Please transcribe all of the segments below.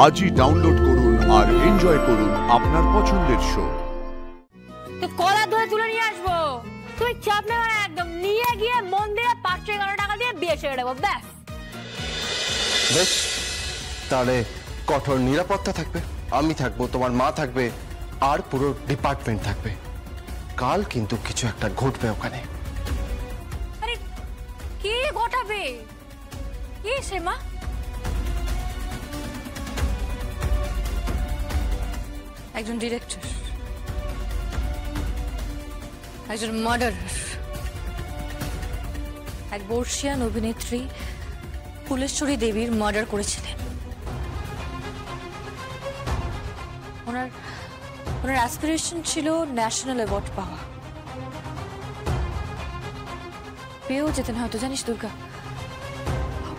আজই ডাউনলোড করুন আর এনজয় করুন আপনার পছন্দের শো। তো কলা ধরে তুলে নিয়ে আসবো, তুই চাপ নেওয়া একদম, নিয়ে গিয়ে মন্দিরে 511 টাকা দিয়ে বিয়ে সেরে দেবো, ব্যাস। বেশ, তাহলে কঠোর নিরাপত্তা থাকবে, আমি থাকবো, তোমার মা থাকবে, আর পুরো ডিপার্টমেন্ট থাকবে। কাল কিন্তু কিছু একটা ঘটবে ওখানে। আরে কি ঘটাবে? কি সে মা? একজন ডিরেক্টর, একজন মার্ডারার, এক বর্ষিয়ান অভিনেত্রী ফুলেশ্বরী দেবীর মার্ডার করেছিলেন। ওনার অ্যাসপিরেশন ছিল ন্যাশনাল অ্যাওয়ার্ড পাওয়া। পেয়েও যেতেন হয়তো, জানিস দুর্গা।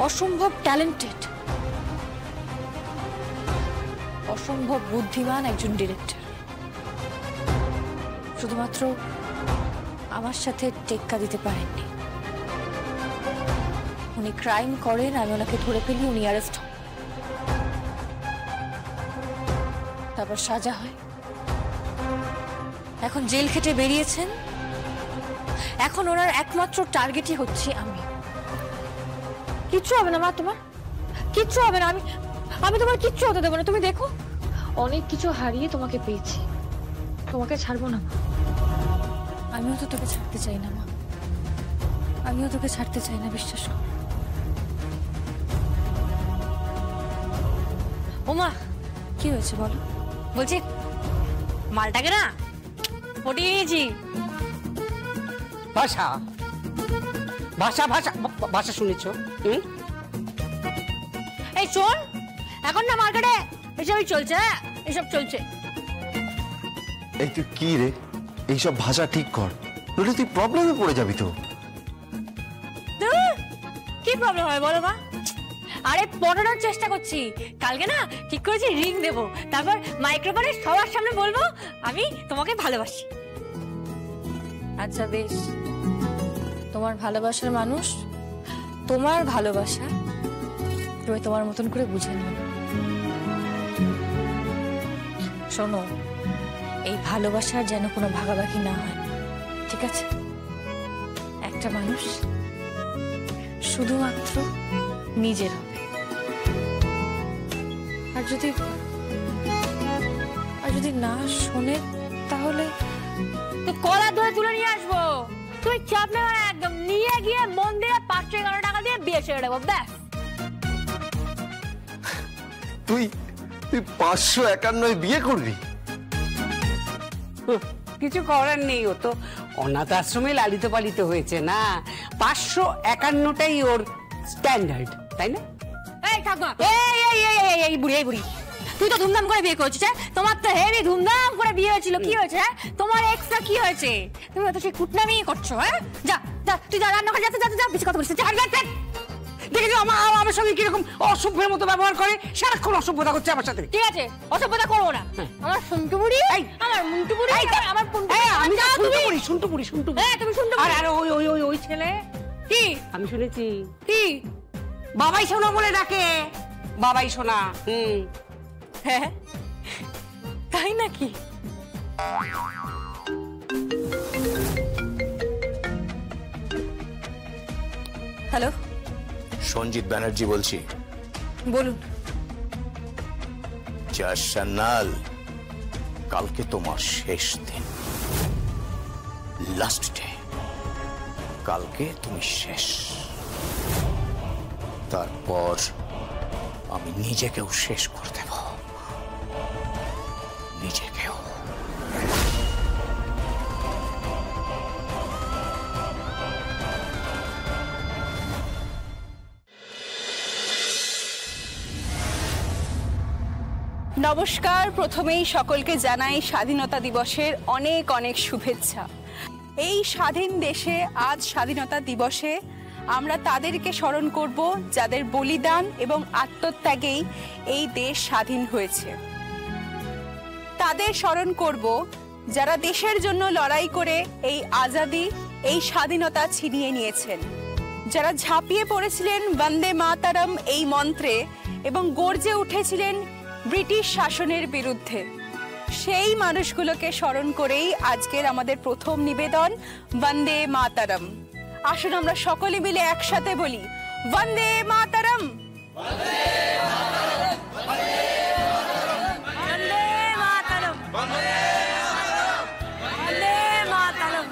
অসম্ভব ট্যালেন্টেড, অসম্ভব বুদ্ধিমান একজন ডিরেক্টর। শুধুমাত্র আমার সাথে টেক্কা দিতে পারেননি। উনি ক্রাইম করেন, আমি ওনাকে ধরে ফেলি, উনি অ্যারেস্ট হন, তারপর সাজা হয়। এখন জেল খেটে বেরিয়েছেন, এখন ওনার একমাত্র টার্গেটই হচ্ছে আমি। কিচ্ছু হবে না মা, তোমার কিচ্ছু হবে না। আমি তোমার কিচ্ছু হতে দেবো না। তুমি দেখো, অনেক কিছু হারিয়ে তোমাকে পেয়েছি, তোমাকে ছাড়বো না। আমিও তো তোকে ছাড়তে চাই না মা, আমিও তোকে ছাড়তে চাই না, বিশ্বাস কর। ও মা, কি হয়েছে বলো? বলছি মালটাকে না পটিয়ে নিয়েছি। ভাষা ভাষা ভাষা ভাষা শুনেছো? এই শোন, এখন না মার্কেটে এসবই চলছে, এসব চলছে। এই তুই কি রে, এইসব ভাষা ঠিক কর, নইলে তুই প্রবলেমে পড়ে যাবি তো। কি প্রবলেম হয় বলো মা? আরে পড়ানোর চেষ্টা করছি। কালকে না ঠিক করেছি রিং দেবো, তারপর মাইক্রোফোনে সবার সামনে বলবো আমি তোমাকে ভালোবাসি। আচ্ছা বেশ, তোমার ভালোবাসার মানুষ তোমার ভালোবাসা তুমি তোমার মতন করে বুঝে নিও। শোনো, এই ভালোবাসার যেন কোনো ভাগাভাগি না হয়, ঠিক আছে? একটা মানুষ শুধুমাত্র নিজের হবে। আর যদি না শোনে তাহলে তো কলা ধরে তুলে নিয়ে আসবো, তুই চাপ নেওয়া একদম, নিয়ে গিয়ে মন্দিরে 511 টাকা দিয়ে বিয়ে সেরে দেবো, ব্যাস। তুই 551 বিয়ে করবি? কিছু করার নেই, ও তো অনাথ আশ্রমে লালিত পালিত হয়েছে না। 551টাই ওর স্ট্যান্ডার্ড, তাই না? এই ঠাকুমা, এই বুড়ি, তুই তো ধুমধাম করে বিয়ে করছিস। তোমার তো হেভি ধুমধাম করে বিয়ে হয়েছিল, কি হয়েছে? তোমার এক্সট্রা কি হয়েছে? তুমি তো সেই কুটনামি করছো। হ্যাঁ, যা তুই যা, রান্না করে যা, বেশি কথা বলিস। দেখেছো আমার সঙ্গে কিরকম অসভ্যের মতো ব্যবহার করে, সারাক্ষণ অসভ্যতা করছে আমার সাথে। ঠিক আছে, অসভ্যতা করবো না। আমার শুনটু বুড়ি, আমার মুন্টু বুড়ি, আমার আমি শুনটু বুড়ি। হ্যাঁ, তুমি শুনটু বুড়ি। আর ওই ছেলে কি আমি শুনেছি কি বাবাই সোনা বলে ডাকে, বাবাই সোনা। হ্যাঁ, তাই নাকি? হ্যালো, সঞ্জিত ব্যানার্জি বলছি। বলুন। জাসানাল, কালকে তোমার শেষ দিন, লাস্ট ডে। কালকে তুমি শেষ, তারপর আমি নিজেকেও শেষ করে দেব, নিজেকেও। নমস্কার, প্রথমেই সকলকে জানাই স্বাধীনতা দিবসের অনেক অনেক শুভেচ্ছা। এই স্বাধীন দেশে আজ স্বাধীনতা দিবসে আমরা তাদেরকে স্মরণ করব যাদের বলিদান এবং আত্মত্যাগেই এই দেশ স্বাধীন হয়েছে। তাদের স্মরণ করব যারা দেশের জন্য লড়াই করে এই আজাদি, এই স্বাধীনতা ছিনিয়ে নিয়েছেন, যারা ঝাঁপিয়ে পড়েছিলেন বন্দে মাতরম এই মন্ত্রে এবং গর্জে উঠেছিলেন ব্রিটিশ শাসনের বিরুদ্ধে। সেই মানুষগুলোকে স্মরণ করেই আজকের আমাদের প্রথম নিবেদন বন্দে মাতরম। আসুন আমরা সকলে মিলে একসাথে বলি বন্দে মাতরম। বন্দে মাতরম, বন্দে মাতরম, বন্দে মাতরম।